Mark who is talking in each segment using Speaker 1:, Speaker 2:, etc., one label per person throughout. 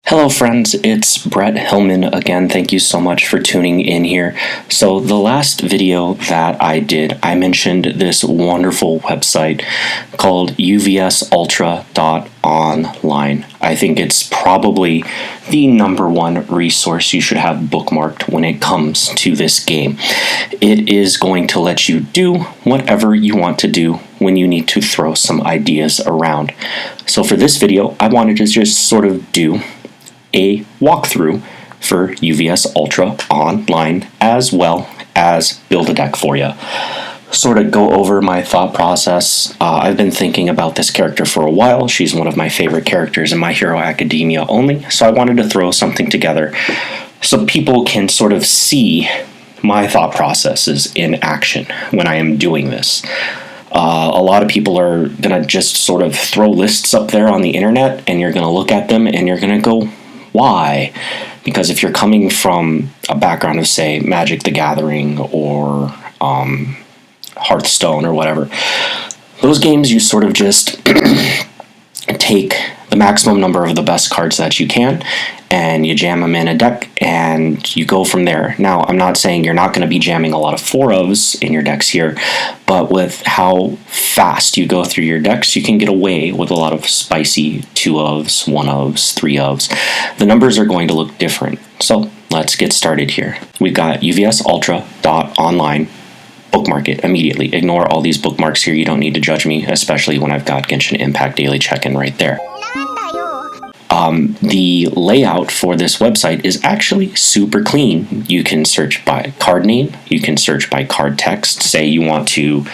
Speaker 1: Hello friends, it's Brett Hillman again. Thank you so much for tuning in here. So the last video that I did, I mentioned this wonderful website called uvsultra.online. I think it's probably the #1 resource you should have bookmarked when it comes to this game. It is going to let you do whatever you want to do when you need to throw some ideas around. So for this video, I wanted to just sort of do a walkthrough for UVS Ultra online, as well as build a deck for you. Sort of go over my thought process. I've been thinking about this character for a while. She's one of my favorite characters in My Hero Academia only, so I wanted to throw something together so people can sort of see my thought processes in action when I am doing this. A lot of people are going to just sort of throw lists up there on the internet, and you're going to look at them and you're going to go, why? Because if you're coming from a background of, say, Magic the Gathering or Hearthstone or whatever, those games you sort of just take the maximum number of the best cards that you can and you jam them in a deck and you go from there. Now, I'm not saying you're not going to be jamming a lot of 4-ofs in your decks here, but with how fast you go through your decks, you can get away with a lot of spicy 2-ofs, 1-ofs, 3-ofs. The numbers are going to look different. So let's get started here. We've got uvsultra.online. Bookmark it immediately. Ignore all these bookmarks here. You don't need to judge me, especially when I've got Genshin Impact Daily Check-In right there. The layout for this website is actually super clean. You can search by card name. You can search by card text. Say you want to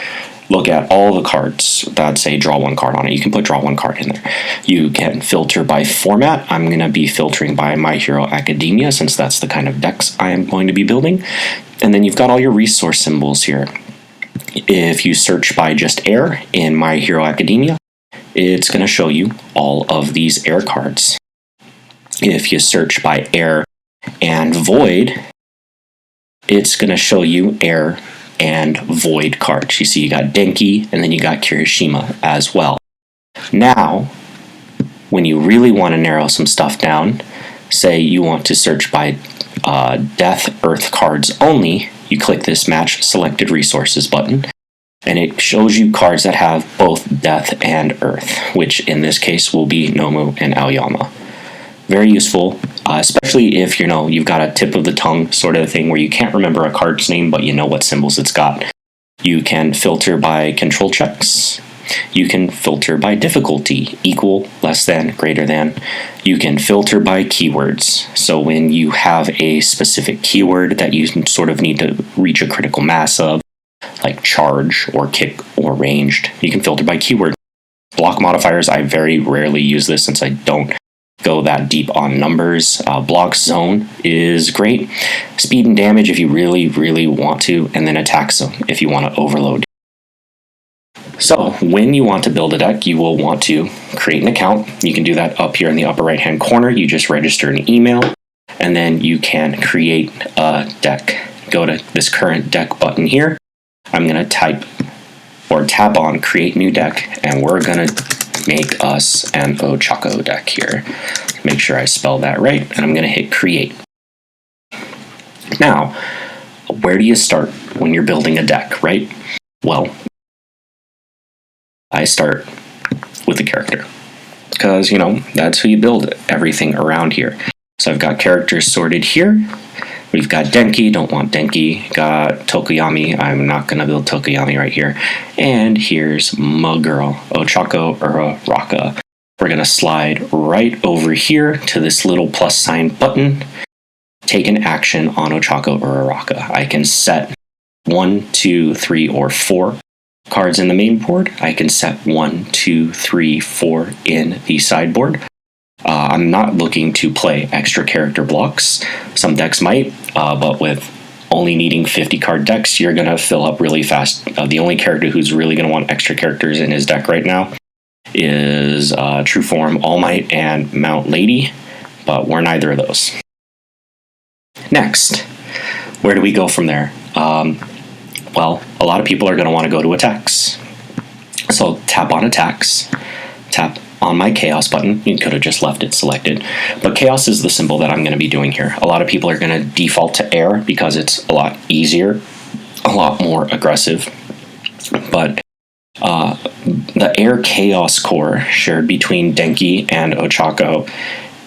Speaker 1: look at all the cards that say draw one card on it. You can put draw one card in there. You can filter by format. I'm going to be filtering by My Hero Academia since that's the kind of decks I am going to be building. And then you've got all your resource symbols here. If you search by just air in My Hero Academia, it's going to show you all of these air cards. If you search by air and void, it's going to show you air and void cards. You see you got Denki and then you got Kirishima as well. Now, when you really want to narrow some stuff down, say you want to search by Death Earth cards only, you click this Match Selected Resources button, and it shows you cards that have both Death and Earth, which in this case will be Nomu and Aoyama. Very useful, especially if you've got a tip of the tongue sort of thing where you can't remember a card's name, but you know what symbols it's got. You can filter by control checks. You can filter by difficulty, equal, less than, greater than. You can filter by keywords. So when you have a specific keyword that you sort of need to reach a critical mass of, like charge or kick or ranged, you can filter by keyword. Block modifiers, I very rarely use this since I don't go that deep on numbers. Block zone is great. Speed and damage if you really, really want to, and then attack zone if you want to overload. So when you want to build a deck, you will want to create an account. You can do that up here in the upper right hand corner. You just register an email and then you can create a deck. Go to this current deck button here. I'm going to type or tap on create new deck, and we're going to make us an Ochako deck here. Make sure I spell that right, and I'm going to hit create. Now, where do you start when you're building a deck, right? Well, I start with the character because, that's who you build everything around here. So I've got characters sorted here. We've got Denki, don't want Denki. Got Tokoyami, I'm not going to build Tokoyami right here. And here's my girl, Ochako Uraraka. We're going to slide right over here to this little plus sign button. Take an action on Ochako Uraraka. I can set 1, 2, 3, or 4 cards in the main board. I can set 1, 2, 3, 4 in the sideboard. I'm not looking to play extra character blocks. Some decks might, but with only needing 50 card decks, you're going to fill up really fast. The only character who's really going to want extra characters in his deck right now is True Form, All Might, and Mount Lady, but we're neither of those. Next, where do we go from there? Well, a lot of people are going to want to go to attacks. So tap on attacks, tap on my Chaos button. You could have just left it selected, but Chaos is the symbol that I'm going to be doing here. A lot of people are going to default to Air because it's a lot easier, a lot more aggressive, but the Air Chaos core shared between Denki and Ochako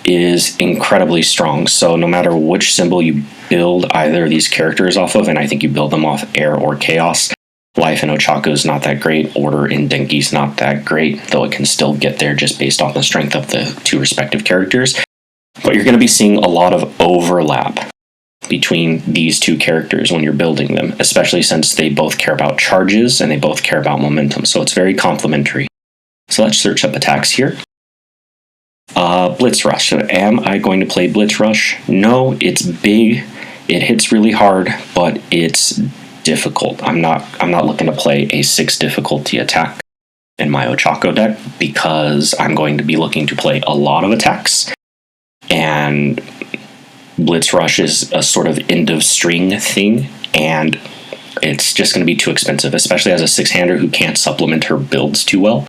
Speaker 1: is incredibly strong. So no matter which symbol you build either of these characters off of, and I think you build them off Air or Chaos, Life in Ochako is not that great, Order in Denki is not that great, though it can still get there just based on the strength of the two respective characters. But you're going to be seeing a lot of overlap between these two characters when you're building them, especially since they both care about charges and they both care about momentum, so it's very complementary. So let's search up attacks here. Blitz Rush. So am I going to play Blitz Rush? No, it's big, it hits really hard, but it's difficult. I'm not looking to play a 6 difficulty attack in my Ochako deck because I'm going to be looking to play a lot of attacks, and Blitz Rush is a sort of end of string thing, and it's just going to be too expensive, especially as a 6-hander who can't supplement her builds too well.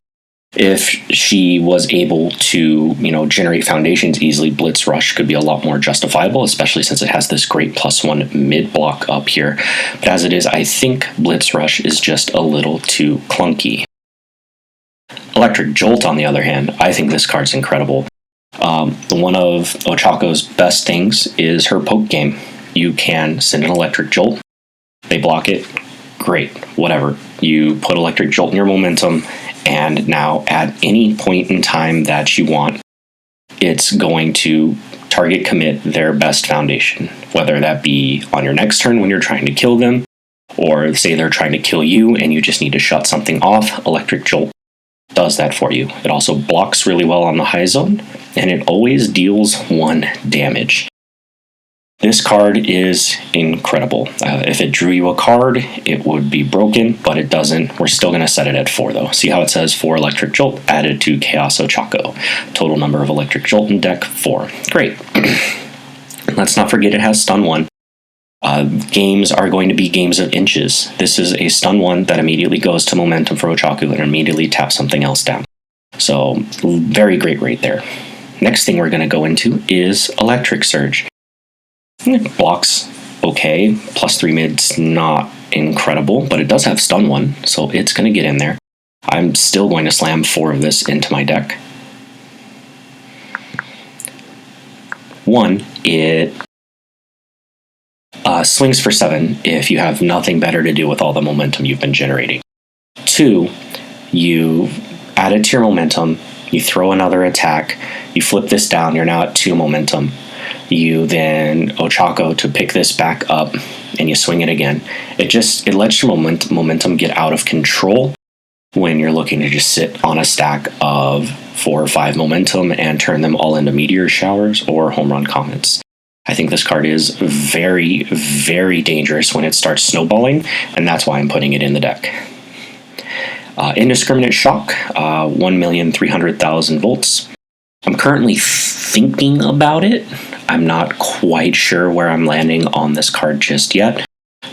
Speaker 1: If she was able to, generate foundations easily, Blitz Rush could be a lot more justifiable, especially since it has this great +1 mid block up here. But as it is, I think Blitz Rush is just a little too clunky. Electric Jolt, on the other hand, I think this card's incredible. One of Ochako's best things is her poke game. You can send an Electric Jolt, they block it, great, whatever. You put Electric Jolt in your momentum, and now at any point in time that you want, it's going to target commit their best foundation, whether that be on your next turn when you're trying to kill them, or say they're trying to kill you and you just need to shut something off. Electric Jolt does that for you. It also blocks really well on the high zone, and it always deals 1 damage. This card is incredible. If it drew you a card, it would be broken, but it doesn't. We're still going to set it at 4, though. See how it says 4 Electric Jolt added to Chaos Ochako. Total number of Electric Jolt in deck, 4. Great. Let's not forget it has Stun 1. Games are going to be games of inches. This is a Stun 1 that immediately goes to momentum for Ochako and immediately taps something else down. So, very great right there. Next thing we're going to go into is Electric Surge. It blocks okay, +3 mid's not incredible, but it does have Stun 1, so it's going to get in there. I'm still going to slam 4 of this into my deck. 1, it swings for 7 if you have nothing better to do with all the momentum you've been generating. 2, you add it to your momentum, you throw another attack, you flip this down, you're now at 2 momentum. You then Ochako to pick this back up, and you swing it again. It lets your momentum get out of control when you're looking to just sit on a stack of 4 or 5 momentum and turn them all into meteor showers or home run comets. I think this card is very, very dangerous when it starts snowballing, and that's why I'm putting it in the deck. Indiscriminate Shock, 1,300,000 volts. I'm currently thinking about it. I'm not quite sure where I'm landing on this card just yet,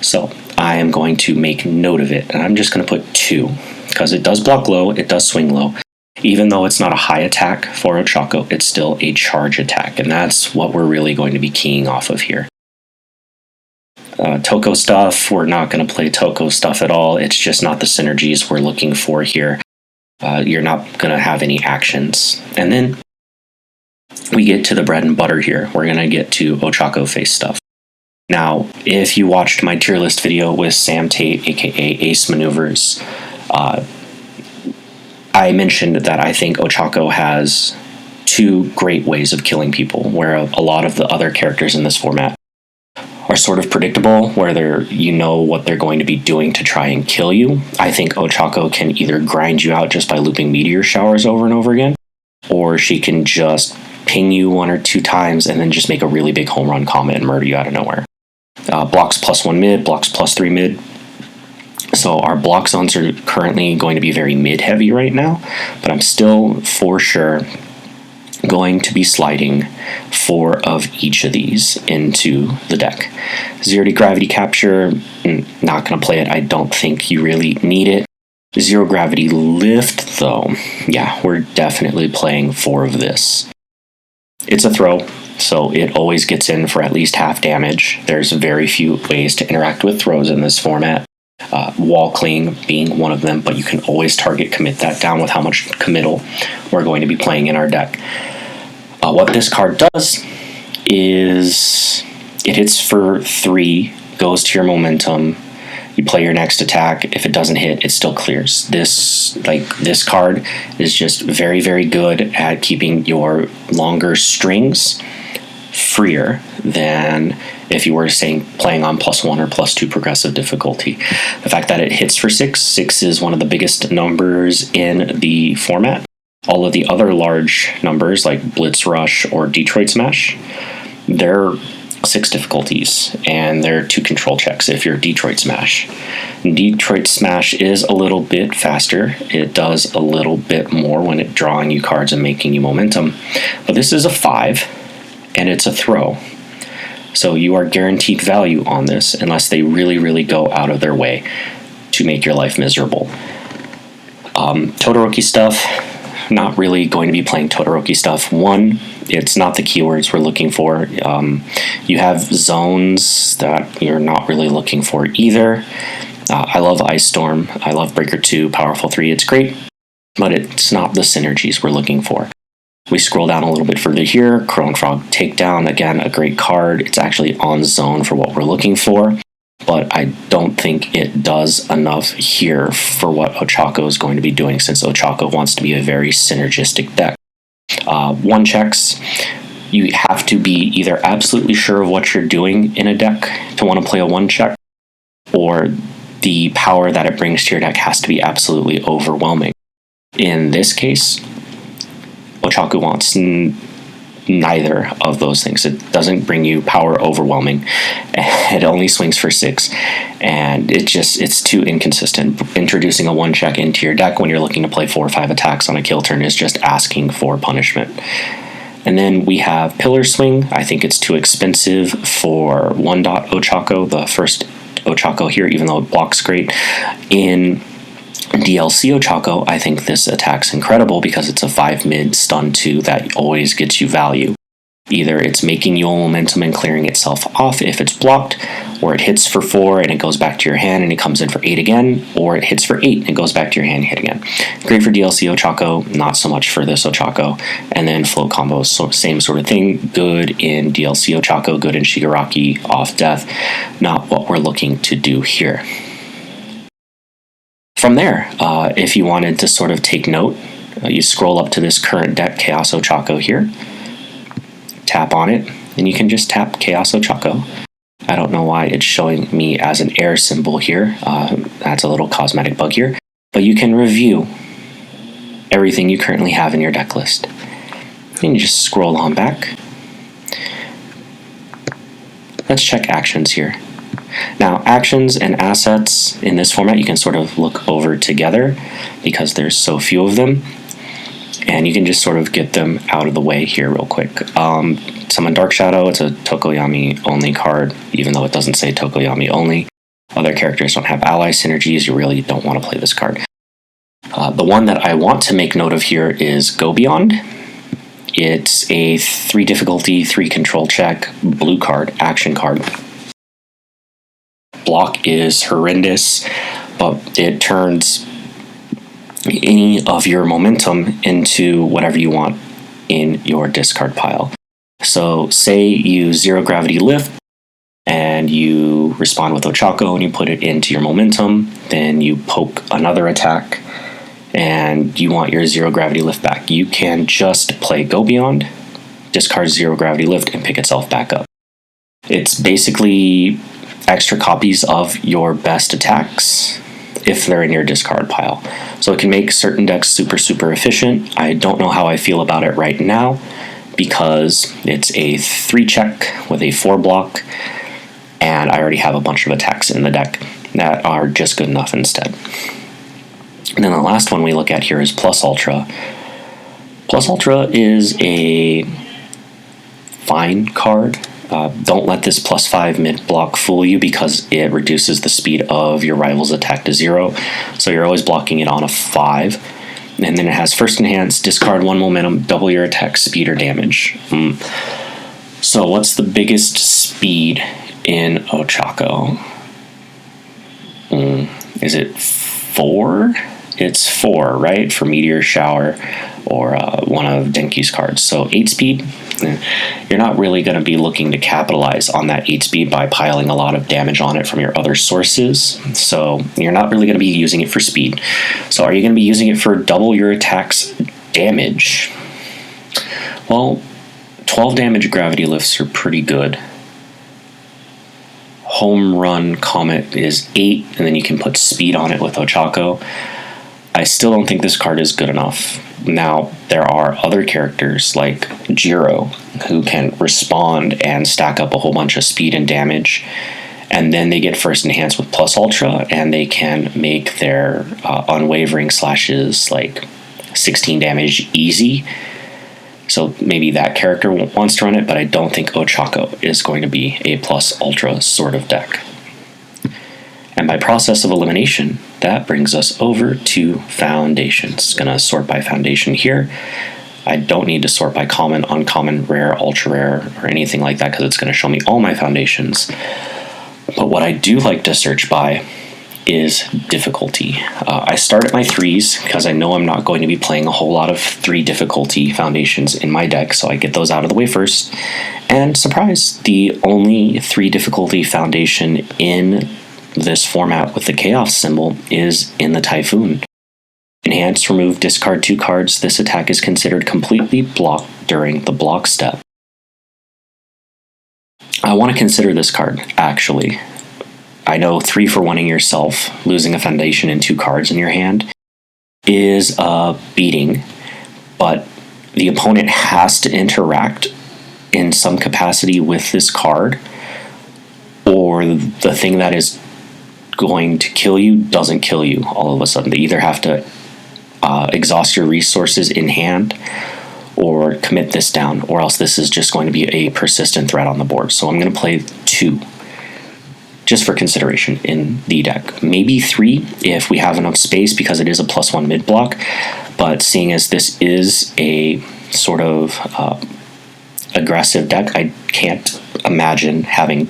Speaker 1: so I am going to make note of it, and I'm just going to put 2, because it does block low, it does swing low. Even though it's not a high attack for Ochako, it's still a charge attack, and that's what we're really going to be keying off of here. Toko stuff, we're not going to play Toko stuff at all. It's just not the synergies we're looking for here. You're not going to have any actions. And then we get to the bread and butter here. We're going to get to Ochako face stuff. Now, if you watched my tier list video with Sam Tate, aka Ace Maneuvers, I mentioned that I think Ochako has 2 great ways of killing people, where a lot of the other characters in this format are sort of predictable, where you know what they're going to be doing to try and kill you. I think Ochako can either grind you out just by looping meteor showers over and over again, or she can just ping you 1 or 2 times and then just make a really big home run comet and murder you out of nowhere. Blocks +1 mid, blocks +3 mid. So our block zones are currently going to be very mid heavy right now, but I'm still for sure going to be sliding 4 of each of these into the deck. 0 to gravity capture, not going to play it. I don't think you really need it. Zero Gravity Lift, though, yeah, we're definitely playing 4 of this. It's a throw, so it always gets in for at least half damage. There's very few ways to interact with throws in this format. Wall cling being one of them, but you can always target commit that down with how much committal we're going to be playing in our deck. What this card does is it hits for 3, goes to your momentum. You play your next attack. If it doesn't hit, it still clears. This card is just very, very good at keeping your longer strings freer than if you were playing on +1 or +2 progressive difficulty. The fact that it hits for 6 is one of the biggest numbers in the format. All of the other large numbers like Blitz Rush or Detroit Smash, they're 6 difficulties, and they're 2 control checks if you're Detroit Smash. Detroit Smash is a little bit faster. It does a little bit more when it's drawing you cards and making you momentum. But this is a 5, and it's a throw. So you are guaranteed value on this unless they really, really go out of their way to make your life miserable. Todoroki stuff, not really going to be playing Todoroki stuff. 1, it's not the keywords we're looking for. You have zones that you're not really looking for either. I love Ice Storm. I love Breaker 2, Powerful 3. It's great, but it's not the synergies we're looking for. We scroll down a little bit further here. Crone Frog Takedown, again, a great card. It's actually on zone for what we're looking for, but I don't think it does enough here for what Ochako is going to be doing, since Ochako wants to be a very synergistic deck. 1 checks. You have to be either absolutely sure of what you're doing in a deck to want to play a 1 check, or the power that it brings to your deck has to be absolutely overwhelming. In this case, Ochako wants neither of those things. It doesn't bring you power overwhelming. It only swings for 6, and it's too inconsistent. Introducing a 1 check into your deck when you're looking to play 4 or 5 attacks on a kill turn is just asking for punishment. And then we have Pillar Swing. I think it's too expensive for 1 Ochako, the first Ochako here, even though it blocks great. In DLC Ochako, I think this attack's incredible because it's a 5 mid stun 2 that always gets you value. Either it's making you a momentum and clearing itself off if it's blocked, or it hits for 4 and it goes back to your hand and it comes in for 8 again, or it hits for 8 and it goes back to your hand and hit again. Great for DLC Ochako, not so much for this Ochako. And then float combos, so same sort of thing. Good in DLC Ochako, good in Shigaraki, off death. Not what we're looking to do here. From there, if you wanted to sort of take note, you scroll up to this current deck, Chaos Ochako here, tap on it, and you can just tap Chaos Ochako. I don't know why it's showing me as an air symbol here. That's a little cosmetic bug here. But you can review everything you currently have in your deck list. And you just scroll on back. Let's check actions here. Now, actions and assets in this format you can sort of look over together because there's so few of them, and you can just sort of get them out of the way here real quick. Summon Dark Shadow, it's a Tokoyami only card, even though it doesn't say Tokoyami only. Other characters don't have ally synergies, you really don't want to play this card. The one that I want to make note of here is Go Beyond. It's a 3 difficulty, 3 control check, blue card, action card. Block is horrendous, but it turns any of your momentum into whatever you want in your discard pile. So say you 0 Gravity Lift and you respond with Ochako and you put it into your momentum, then you poke another attack and you want your 0 Gravity Lift back. You can just play Go Beyond, discard 0 Gravity Lift, and pick itself back up. It's basically extra copies of your best attacks if they're in your discard pile. So it can make certain decks super, super efficient. I don't know how I feel about it right now because it's a 3 check with a 4 block, and I already have a bunch of attacks in the deck that are just good enough instead. And then the last one we look at here is Plus Ultra. Plus Ultra is a fine card. Don't let this +5 mid block fool you, because it reduces the speed of your rival's attack to 0. So you're always blocking it on a 5. And then it has first enhance, discard 1 momentum, double your attack speed or damage. So what's the biggest speed in Ochako? Is it 4? It's 4, right? For Meteor Shower or one of Denki's cards. So 8 speed, you're not really going to be looking to capitalize on that 8 speed by piling a lot of damage on it from your other sources. So you're not really going to be using it for speed. So are you going to be using it for double your attack's damage? Well, 12 damage gravity lifts are pretty good. Home Run Comet is 8, and then you can put speed on it with Ochako. I still don't think this card is good enough. Now, there are other characters like Jiro who can respond and stack up a whole bunch of speed and damage, and then they get first enhance with plus ultra, and they can make their unwavering slashes like 16 damage easy. So maybe that character wants to run it, but I don't think Ochako is going to be a plus ultra sort of deck. And by process of elimination, that brings us over to foundations. Gonna sort by foundation here. I don't need to sort by common, uncommon, rare, ultra rare, or anything like that, because it's gonna show me all my foundations. But what I do like to search by is difficulty. I start at my 3s because I know I'm not going to be playing a whole lot of 3 difficulty foundations in my deck, so I get those out of the way first. And surprise, the only 3 difficulty foundation in this format with the chaos symbol is in the Typhoon. Enhance, remove, discard 2 cards. This attack is considered completely blocked during the block step. I want to consider this card, actually. I know 3 for 1ing yourself, losing a foundation and 2 cards in your hand, is a beating, but the opponent has to interact in some capacity with this card, or the thing that is going to kill you doesn't kill you all of a sudden. They either have to exhaust your resources in hand or commit this down, or else this is just going to be a persistent threat on the board. So I'm going to play 2 just for consideration in the deck. Maybe 3 if we have enough space, because it is a +1 mid block, but seeing as this is a sort of aggressive deck, I can't imagine having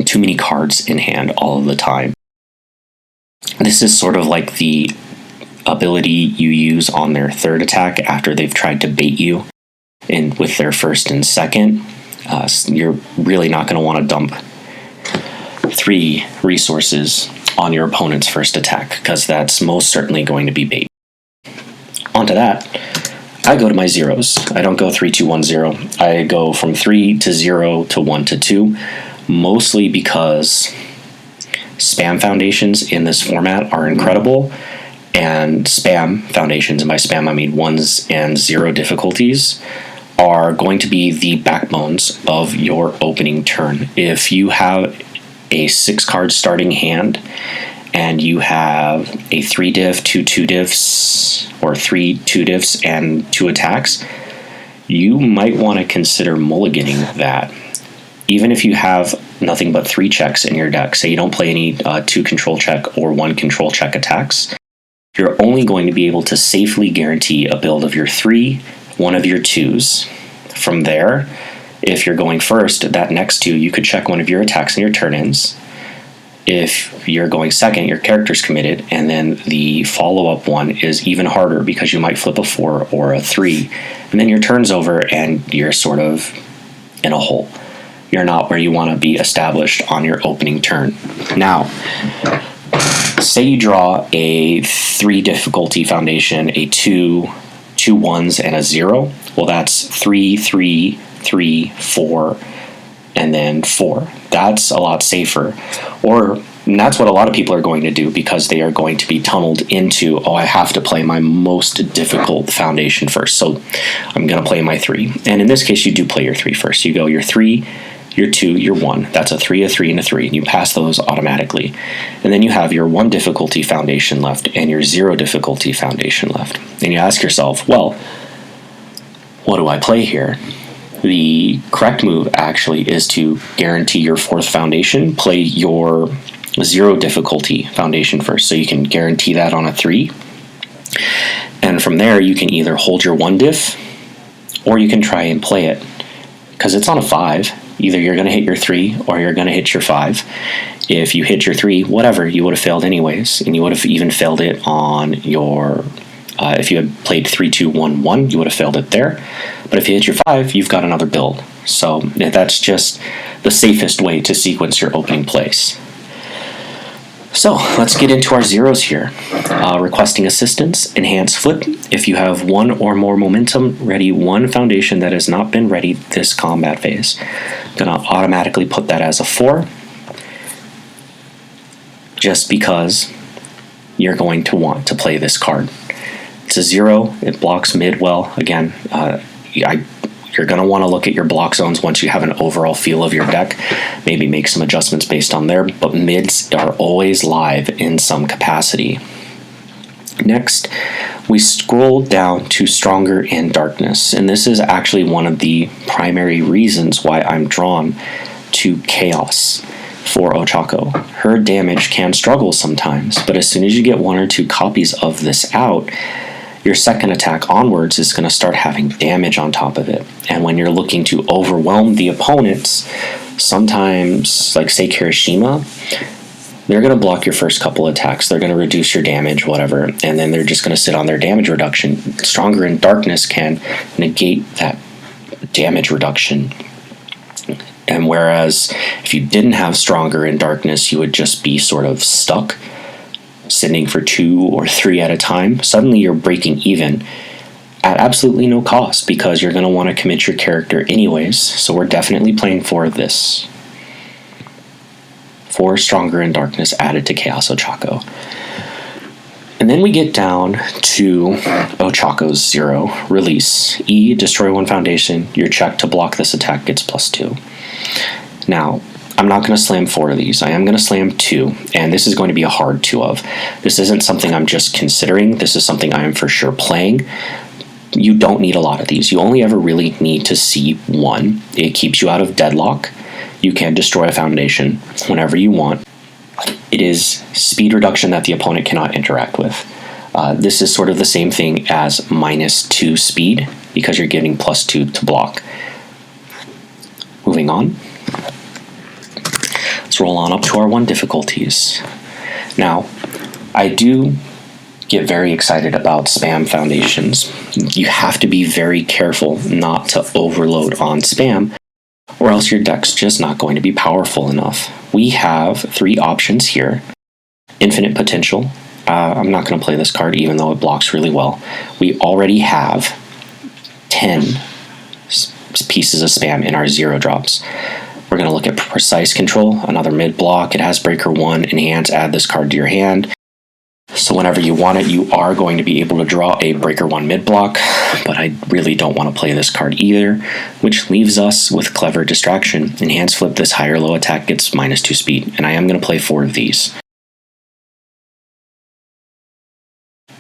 Speaker 1: too many cards in hand all of the time. This is sort of like the ability you use on their 3rd attack after they've tried to bait you in with their 1st and 2nd. You're really not going to want to dump 3 resources on your opponent's 1st attack, because that's most certainly going to be bait. Onto that, I go to my 0s. I don't go 3, 2, 1, 0. I go from 3 to 0 to 1 to 2. Mostly because spam foundations in this format are incredible, and spam foundations, and by spam I mean 1s and 0 difficulties, are going to be the backbones of your opening turn. If you have a 6-card starting hand and you have a 3 div, 2 2 divs, or 3 2 divs and 2 attacks, you might want to consider mulliganing that. Even if you have nothing but 3 checks in your deck, say you don't play any 2 control check or 1 control check attacks, you're only going to be able to safely guarantee a build of your 3, 1 of your 2s. From there, if you're going first, that next 2, you could check 1 of your attacks in your turn-ins. If you're going second, your character's committed, and then the follow-up one is even harder because you might flip a 4 or a 3, and then your turn's over and you're sort of in a hole. You're not where you want to be established on your opening turn. Now, say you draw a 3 difficulty foundation, a 2, 2 1s, and a 0. Well, that's 3, 3, 3, 4, and then 4. That's a lot safer. And that's what a lot of people are going to do, because they are going to be tunneled into, I have to play my most difficult foundation first. So I'm going to play my 3. And in this case, you do play your 3 first. You go your 3, your 2, your 1. That's a 3, a 3, and a 3. And you pass those automatically. And then you have your 1 difficulty foundation left and your 0 difficulty foundation left. And you ask yourself, well, what do I play here? The correct move actually is to guarantee your 4th foundation. Play your 0 difficulty foundation first, so you can guarantee that on a 3. And from there, you can either hold your 1 diff, or you can try and play it. Because it's on a 5, either you're going to hit your 3 or you're going to hit your 5. If you hit your 3, whatever, you would have failed anyways, and you would have even failed it on your, if you had played 3, 2, 1, 1, you would have failed it there. But if you hit your 5, you've got another build. So that's just the safest way to sequence your opening plays. So let's get into our zeros here. Requesting assistance, enhance flip. If you have 1 or more momentum, ready 1 foundation that has not been ready this combat phase. I'm going to automatically put that as a 4, just because you're going to want to play this card. It's a 0, it blocks mid well. Again, you're going to want to look at your block zones once you have an overall feel of your deck. Maybe make some adjustments based on there, but mids are always live in some capacity. Next, we scroll down to Stronger in Darkness, and this is actually one of the primary reasons why I'm drawn to Chaos for Ochako. Her damage can struggle sometimes, but as soon as you get 1 or 2 copies of this out, your second attack onwards is going to start having damage on top of it. And when you're looking to overwhelm the opponents, sometimes, like say Kirishima, they're going to block your first couple attacks. They're going to reduce your damage, whatever, and then they're just going to sit on their damage reduction. Stronger in Darkness can negate that damage reduction. And whereas if you didn't have Stronger in Darkness, you would just be sort of stuck, sitting for 2 or 3 at a time. Suddenly you're breaking even at absolutely no cost, because you're going to want to commit your character anyways. So we're definitely playing for this. 4 Stronger in Darkness added to Chaos Ochako. And then we get down to Ochako's 0. Release. E, destroy 1 foundation. Your check to block this attack gets +2. Now, I'm not going to slam 4 of these. I am going to slam 2, and this is going to be a hard 2 of. This isn't something I'm just considering. This is something I am for sure playing. You don't need a lot of these. You only ever really need to see 1. It keeps you out of deadlock. You can destroy a foundation whenever you want. It is speed reduction that the opponent cannot interact with. This is sort of the same thing as -2 speed, because you're getting +2 to block. Moving on. Let's roll on up to our 1 difficulties. Now, I do get very excited about spam foundations. You have to be very careful not to overload on spam, or else your deck's just not going to be powerful enough. We have 3 options here. Infinite Potential. I'm not going to play this card, even though it blocks really well. We already have 10 pieces of spam in our 0 drops. We're going to look at Precise Control, another mid block. It has Breaker 1, Enhance, add this card to your hand. So whenever you want it, you are going to be able to draw a Breaker 1 mid block, but I really don't want to play this card either, which leaves us with Clever Distraction. Enhance flip, this high or low attack gets -2 speed, and I am going to play 4 of these.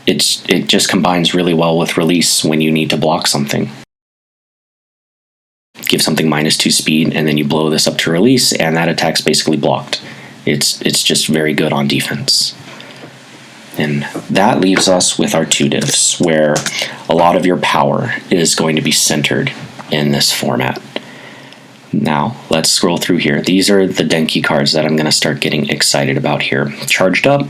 Speaker 1: It just combines really well with Release when you need to block something. Give something -2 speed, and then you blow this up to Release, and that attack's basically blocked. It's just very good on defense. And that leaves us with our 2 diffs, where a lot of your power is going to be centered in this format. Now, let's scroll through here. These are the Denki cards that I'm going to start getting excited about here. Charged Up.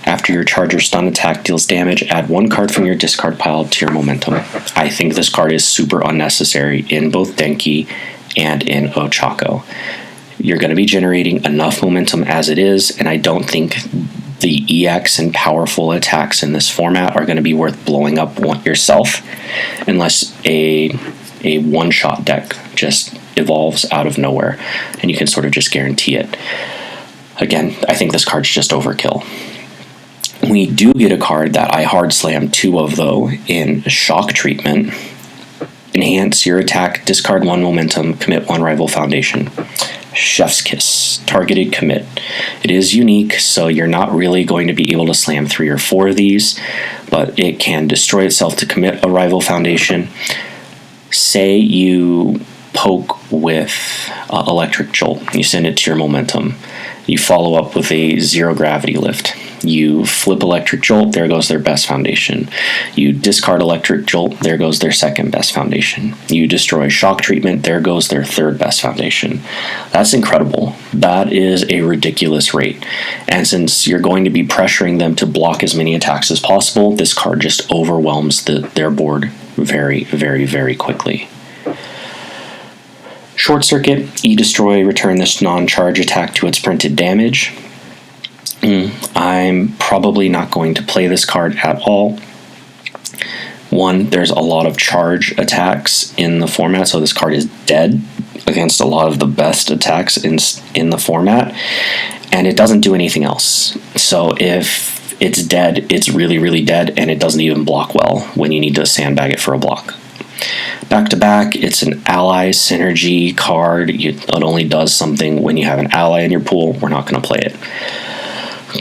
Speaker 1: After your charge or stun attack deals damage, add 1 card from your discard pile to your momentum. I think this card is super unnecessary in both Denki and in Ochako. You're going to be generating enough momentum as it is, and I don't think the EX and powerful attacks in this format are going to be worth blowing up yourself, unless a one-shot deck just evolves out of nowhere and you can sort of just guarantee it. Again, I think this card's just overkill. We do get a card that I hard slam 2 of, though, in Shock Treatment. Enhance your attack, discard 1 momentum, commit 1 rival foundation. Chef's Kiss, targeted commit. It is unique, so you're not really going to be able to slam 3 or 4 of these, but it can destroy itself to commit a rival foundation. Say you poke with electric jolt. You send it to your momentum. You follow up with a zero gravity lift. You flip electric jolt, there goes their best foundation. You discard electric jolt, there goes their second best foundation. You destroy shock treatment, there goes their third best foundation. That's incredible. That is a ridiculous rate. And since you're going to be pressuring them to block as many attacks as possible, this card just overwhelms their board very, very, very quickly. Short Circuit, E-Destroy, return this non-charge attack to its printed damage. I'm probably not going to play this card at all. One, there's a lot of charge attacks in the format, so this card is dead against a lot of the best attacks in the format, and it doesn't do anything else. So if it's dead, it's really, really dead, and it doesn't even block well when you need to sandbag it for a block. Back to back, it's an ally synergy card. It only does something when you have an ally in your pool. We're not going to play it.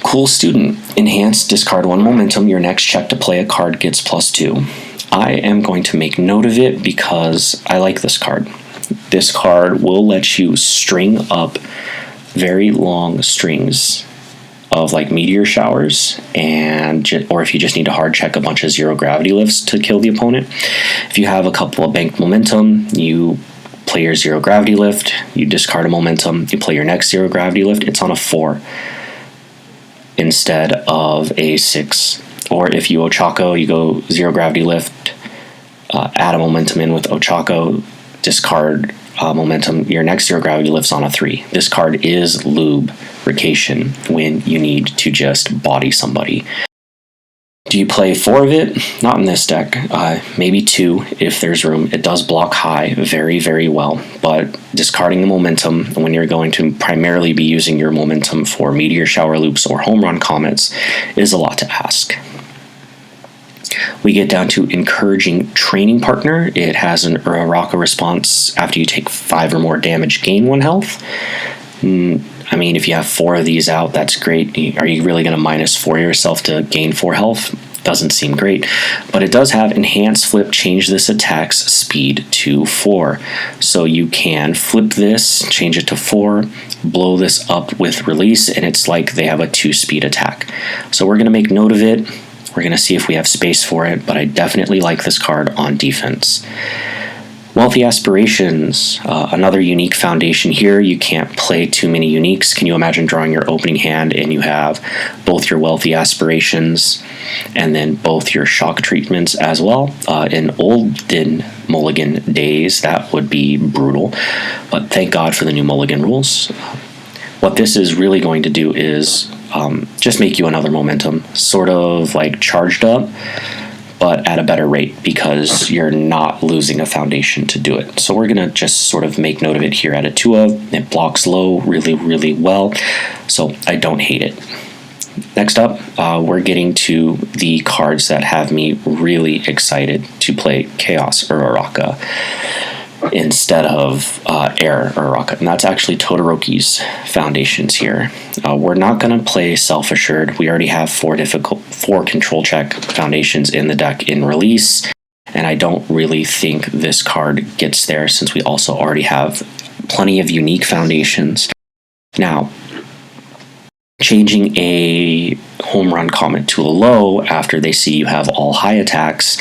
Speaker 1: Cool Student. Enhance, discard one momentum. Your next check to play a card gets +2. I am going to make note of it because I like this card. This card will let you string up very long strings of like meteor showers, or if you just need to hard check a bunch of zero gravity lifts to kill the opponent. If you have a couple of banked momentum, you play your zero gravity lift, you discard a momentum, you play your next zero gravity lift, it's on a 4 instead of a 6. Or if you Ochako, you go zero gravity lift, add a momentum in with Ochako, discard momentum, your next zero gravity lift's on a 3. This card is lubrication when you need to just body somebody. Do you play 4 of it? Not in this deck. Maybe 2 if there's room. It does block high very, very well, but discarding the momentum when you're going to primarily be using your momentum for meteor shower loops or home run comets is a lot to ask. We get down to Encouraging Training Partner. It has an Uraraka response after you take 5 or more damage, gain 1 health. I mean, if you have 4 of these out, that's great. Are you really going to -4 yourself to gain 4 health? Doesn't seem great. But it does have Enhance Flip, change this attack's speed to 4. So you can flip this, change it to 4, blow this up with Release, and it's like they have a 2-speed attack. So we're going to make note of it. We're going to see if we have space for it, but I definitely like this card on defense. Wealthy Aspirations, another unique foundation here. You can't play too many uniques. Can you imagine drawing your opening hand and you have both your Wealthy Aspirations and then both your shock treatments as well? In olden Mulligan days, that would be brutal, but thank God for the new Mulligan rules. What this is really going to do is just make you another momentum, sort of like charged up, but at a better rate because you're not losing a foundation to do it. So we're going to just sort of make note of it here at a 2 of. It blocks low really, really well, so I don't hate it. Next up, we're getting to the cards that have me really excited to play Chaos Uraraka instead of Air Uraraka, and that's actually Todoroki's foundations here. We're not going to play Self-Assured. We already have 4 control check foundations in the deck in Release, and I don't really think this card gets there since we also already have plenty of unique foundations. Now, changing a home run comet to a low after they see you have all high attacks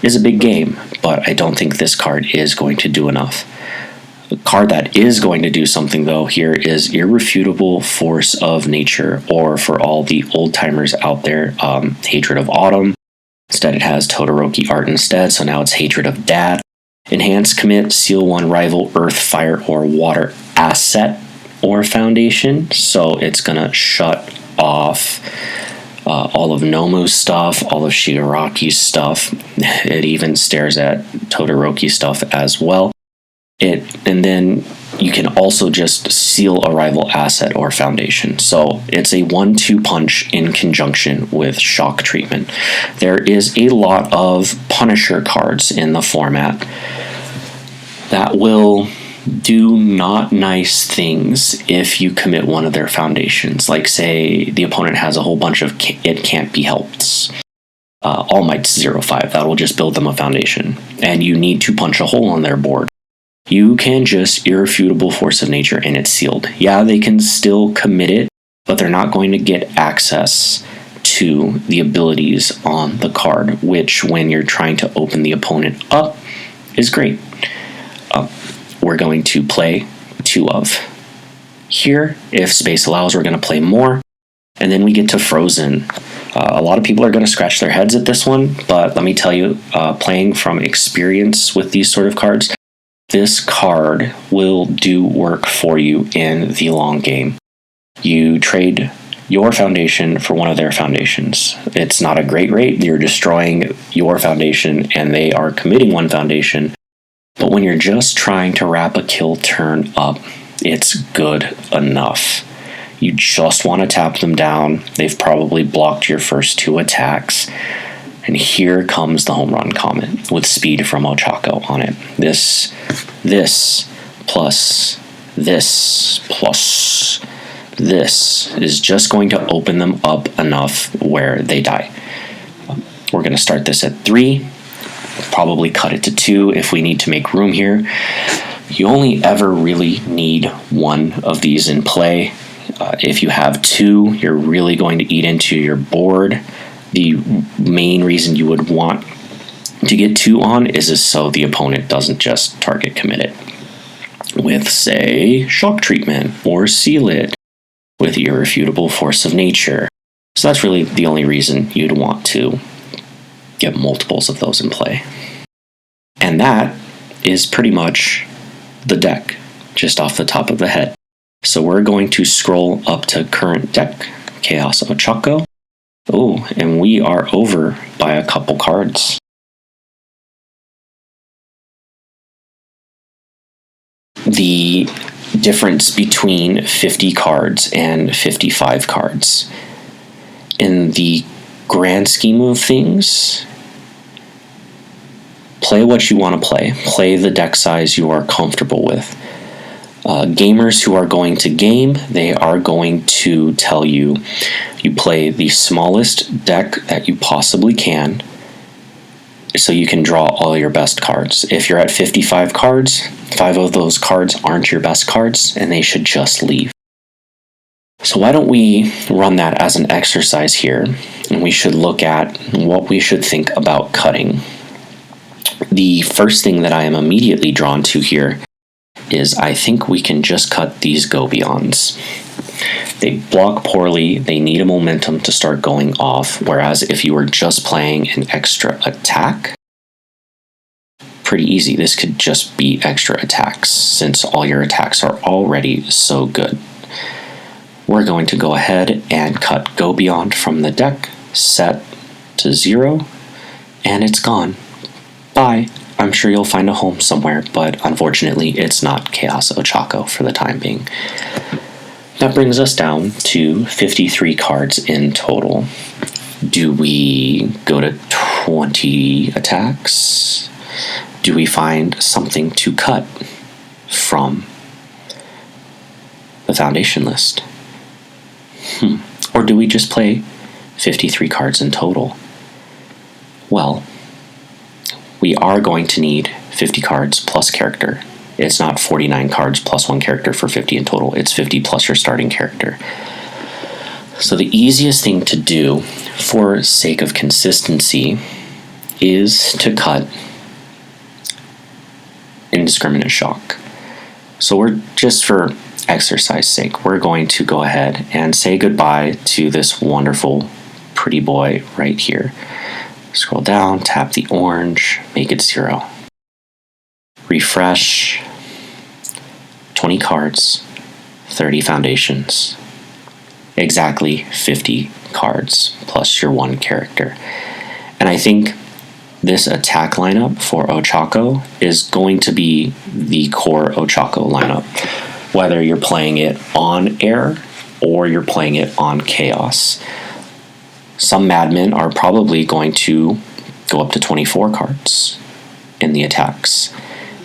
Speaker 1: is a big game, but I don't think this card is going to do enough. The card that is going to do something, though, here is Irrefutable Force of Nature, or for all the old-timers out there, Hatred of Autumn. Instead, it has Todoroki art instead, so now it's Hatred of Dad. Enhance, commit, seal 1 rival Earth, Fire, or Water asset or foundation, so it's going to shut off all of Nomu's stuff, all of Shigaraki's stuff. It even stares at Todoroki's stuff as well. And then you can also just seal a rival asset or foundation. So it's a 1-2 punch in conjunction with shock treatment. There is a lot of Punisher cards in the format that will do not nice things if you commit one of their foundations. Like, say, the opponent has a whole bunch of It Can't Be Helped. All Might's 0-5. That will just build them a foundation. And you need to punch a hole on their board. You can just irrefutable force of nature and it's sealed. Yeah, they can still commit it, but they're not going to get access to the abilities on the card, which when you're trying to open the opponent up is great. We're going to play 2 of. Here, if space allows, we're going to play more, and then we get to Frozen. A lot of people are going to scratch their heads at this one, but let me tell you, playing from experience with these sort of cards, this card will do work for you in the long game. You trade your foundation for one of their foundations. It's not a great rate. You're destroying your foundation and they are committing 1 foundation. But when you're just trying to wrap a kill turn up, it's good enough. You just want to tap them down. They've probably blocked your first 2 attacks. And here comes the home run comment with speed from Ochako on it. This plus this is just going to open them up enough where they die. We're going to start this at 3, probably cut it to 2 if we need to make room here. You only ever really need 1 of these in play. If you have 2, you're really going to eat into your board. The main reason you would want to get 2 on is so the opponent doesn't just target commit it with, say, shock treatment or seal it with irrefutable force of nature. So that's really the only reason you'd want to get multiples of those in play. And that is pretty much the deck, just off the top of the head. So we're going to scroll up to current deck, Chaos Ochako. Oh, and we are over by a couple cards. The difference between 50 cards and 55 cards. In the grand scheme of things, play what you want to play. Play the deck size you are comfortable with. Gamers who are going to game, they are going to tell you, you play the smallest deck that you possibly can so you can draw all your best cards. If you're at 55 cards, 5 of those cards aren't your best cards and they should just leave. So why don't we run that as an exercise here, and we should look at what we should think about cutting. The first thing that I am immediately drawn to here is I think we can just cut these Go Beyonds. They block poorly, they need a momentum to start going off, whereas if you were just playing an extra attack, pretty easy. This could just be extra attacks since all your attacks are already so good. We're going to go ahead and cut Go Beyond from the deck, set to 0, and it's gone. Bye. I'm sure you'll find a home somewhere, but unfortunately it's not Chaos Ochako for the time being. That brings us down to 53 cards in total. Do we go to 20 attacks? Do we find something to cut from the foundation list? Or do we just play 53 cards in total? Well, we are going to need 50 cards plus character. It's not 49 cards plus 1 character for 50 in total. It's 50 plus your starting character. So the easiest thing to do for sake of consistency is to cut Indiscriminate Shock. So we're just for exercise sake, we're going to go ahead and say goodbye to this wonderful pretty boy right here. Scroll down, tap the orange, make it 0. Refresh, 20 cards, 30 foundations. Exactly 50 cards plus your 1 character. And I think this attack lineup for Ochako is going to be the core Ochako lineup, whether you're playing it on air or you're playing it on Chaos. Some madmen are probably going to go up to 24 cards in the attacks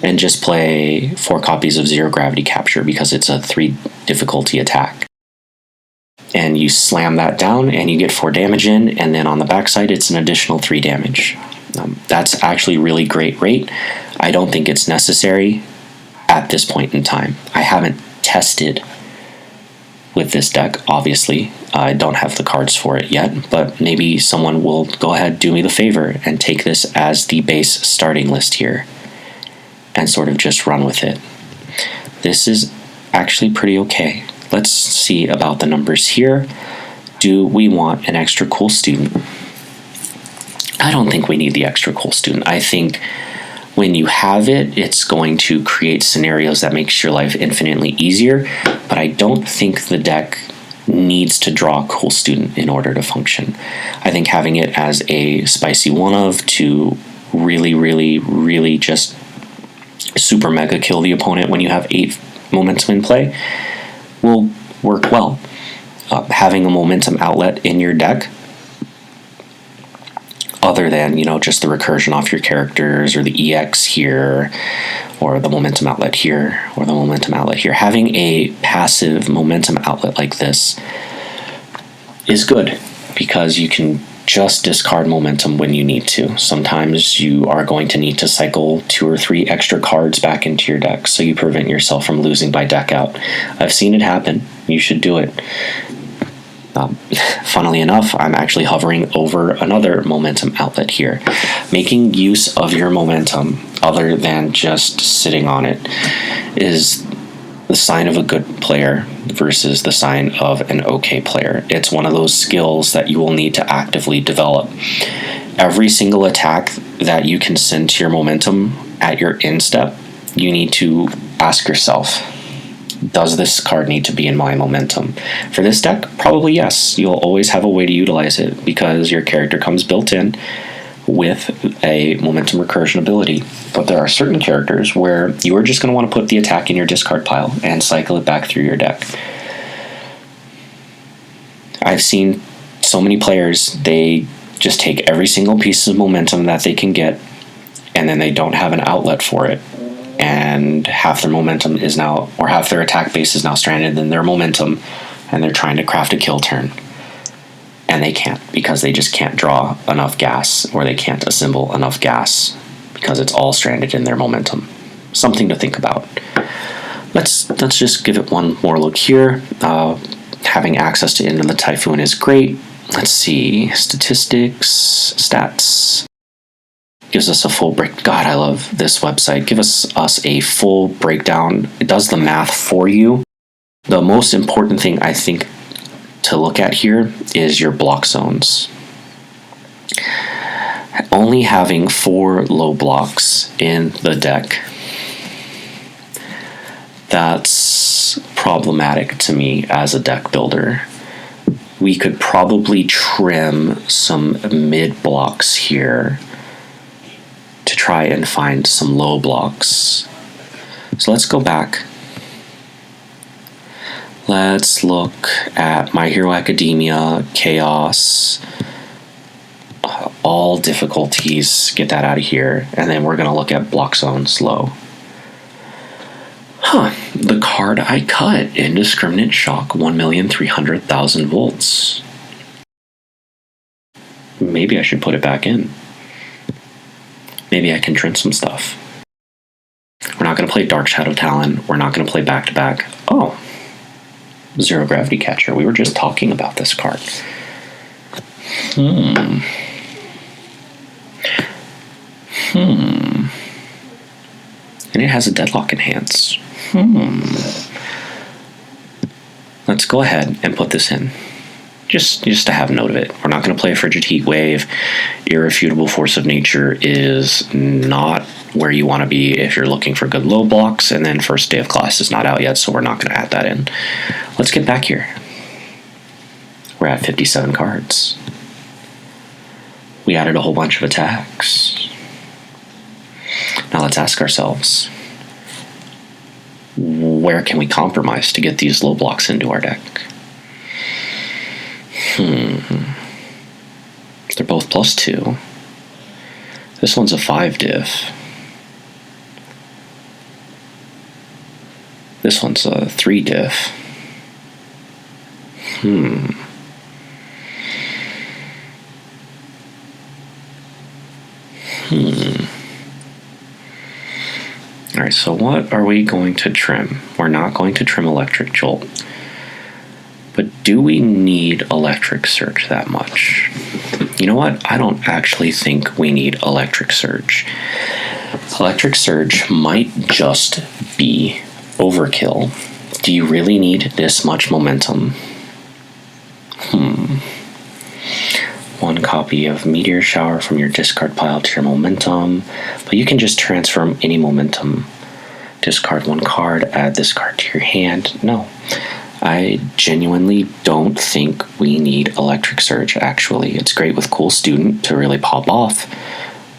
Speaker 1: and just play 4 copies of Zero Gravity Capture because it's a 3 difficulty attack. And you slam that down and you get 4 damage in, and then on the backside it's an additional 3 damage. That's actually really great rate. I don't think it's necessary. at this point in time. I haven't tested with this deck, obviously. I don't have the cards for it yet, but maybe someone will go ahead, do me the favor, and take this as the base starting list here and sort of just run with it. This is actually pretty okay. Let's see about the numbers here. Do we want an extra cool student? I don't think we need the extra cool student. I think when you have it, it's going to create scenarios that makes your life infinitely easier, but I don't think the deck needs to draw a cool student in order to function. I think having it as a spicy one of to really just super mega kill the opponent when you have 8 momentum in play will work well. Having a momentum outlet in your deck, other than, just the recursion off your characters or the EX here, or the momentum outlet here, or the momentum outlet here. Having a passive momentum outlet like this is good because you can just discard momentum when you need to. Sometimes you are going to need to cycle 2 or 3 extra cards back into your deck, so you prevent yourself from losing by deck out. I've seen it happen. You should do it. Funnily enough, I'm actually hovering over another momentum outlet here. Making use of your momentum, other than just sitting on it, is the sign of a good player versus the sign of an okay player. It's one of those skills that you will need to actively develop. Every single attack that you can send to your momentum at your instep, you need to ask yourself, does this card need to be in my momentum? For this deck, probably yes. You'll always have a way to utilize it because your character comes built in with a momentum recursion ability. But there are certain characters where you are just going to want to put the attack in your discard pile and cycle it back through your deck. I've seen so many players, they just take every single piece of momentum that they can get, and then they don't have an outlet for it. And half their momentum is now, or half their attack base is now stranded in their momentum, and they're trying to craft a kill turn. And they can't, because they just can't draw enough gas, or they can't assemble enough gas, because it's all stranded in their momentum. Something to think about. Let's just give it one more look here. Having access to Into the Typhoon is great. Let's see, statistics, stats. Gives us a full break. God, I love this website. Give us a full breakdown. It does the math for you. The most important thing I think to look at here is your block zones. Only having 4 low blocks in the deck, that's problematic to me as a deck builder. We could probably trim some mid blocks here to try and find some low blocks. So let's go back. Let's look at My Hero Academia, Chaos, all difficulties, get that out of here, and then we're going to look at block zones low. The card I cut, Indiscriminate Shock, 1,300,000 volts. Maybe I should put it back in. Maybe I can trim some stuff. We're not going to play Dark Shadow Talon. We're not going to play back-to-back. Oh, Zero Gravity Catcher. We were just talking about this card. And it has a Deadlock Enhance. Let's go ahead and put this in. Just to have note of it. We're not going to play a Frigid Heat Wave. Irrefutable Force of Nature is not where you want to be if you're looking for good low blocks, and then First Day of Class is not out yet, so we're not going to add that in. Let's get back here. We're at 57 cards. We added a whole bunch of attacks. Now let's ask ourselves, where can we compromise to get these low blocks into our deck? They're both +2. This one's a 5 diff. This one's a 3 diff. Alright, so what are we going to trim? We're not going to trim Electric Jolt. But do we need Electric Surge that much? You know what? I don't actually think we need Electric Surge. Electric Surge might just be overkill. Do you really need this much momentum? One copy of Meteor Shower from your discard pile to your momentum, but you can just transfer any momentum. Discard one card, add this card to your hand. No, I genuinely don't think we need Electric Surge, actually. It's great with Cool Student to really pop off,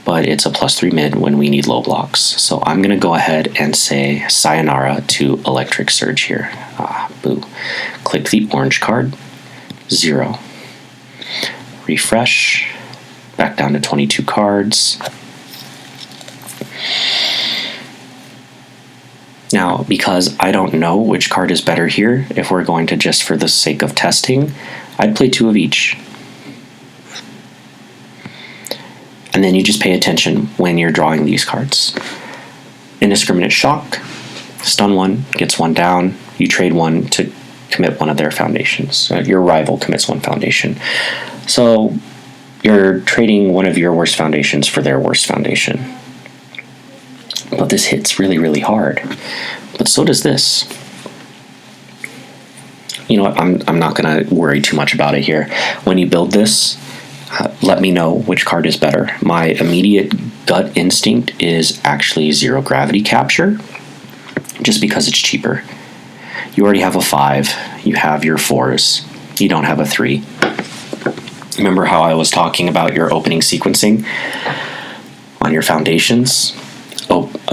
Speaker 1: but it's a +3 mid when we need low blocks. So I'm going to go ahead and say sayonara to Electric Surge here. Boo. Click the orange card. 0. Refresh. Back down to 22 cards. Now, because I don't know which card is better here, if we're going to just for the sake of testing, I'd play 2 of each. And then you just pay attention when you're drawing these cards. Indiscriminate Shock. Stun 1, gets 1 down. You trade 1 to commit one of their foundations. Your rival commits 1 foundation. So you're trading one of your worst foundations for their worst foundation. But this hits really, really hard. But so does this. You know what? I'm not going to worry too much about it here. When you build this, let me know which card is better. My immediate gut instinct is actually 0 Gravity Capture, just because it's cheaper. You already have a 5. You have your 4s. You don't have a 3. Remember how I was talking about your opening sequencing on your foundations?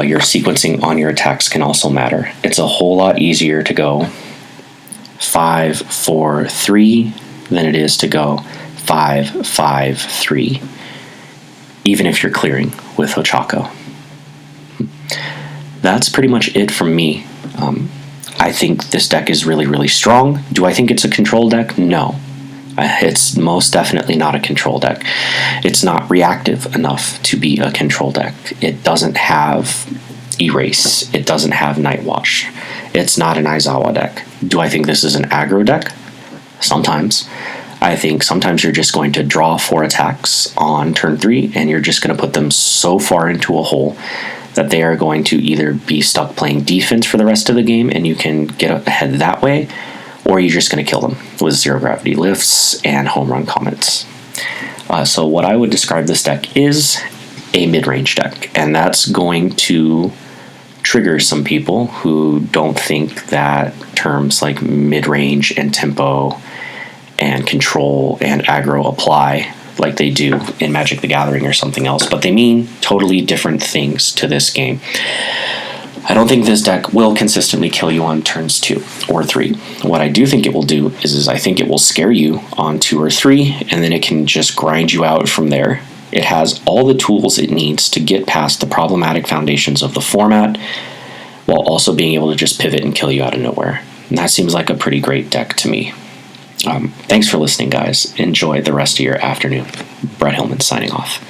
Speaker 1: Your sequencing on your attacks can also matter. It's a whole lot easier to go 5, 4, 3 than it is to go 5, 5, 3, even if you're clearing with Ochako. That's pretty much it from me. I think this deck is really, really strong. Do I think it's a control deck? No. It's most definitely not a control deck. It's not reactive enough to be a control deck. It doesn't have Erase. It doesn't have Night Watch. It's not an Aizawa deck. Do I think this is an aggro deck? Sometimes. I think sometimes you're just going to draw 4 attacks on turn 3, and you're just going to put them so far into a hole that they are going to either be stuck playing defense for the rest of the game, and you can get ahead that way, or you're just going to kill them with 0 Gravity Lifts and Home Run Comets. So what I would describe this deck is a mid-range deck, and that's going to trigger some people who don't think that terms like mid-range and tempo and control and aggro apply like they do in Magic the Gathering or something else, but they mean totally different things to this game. I don't think this deck will consistently kill you on turns 2 or 3. What I do think it will do is I think it will scare you on 2 or 3, and then it can just grind you out from there. It has all the tools it needs to get past the problematic foundations of the format, while also being able to just pivot and kill you out of nowhere. And that seems like a pretty great deck to me. Thanks for listening, guys. Enjoy the rest of your afternoon. Brett Hillman signing off.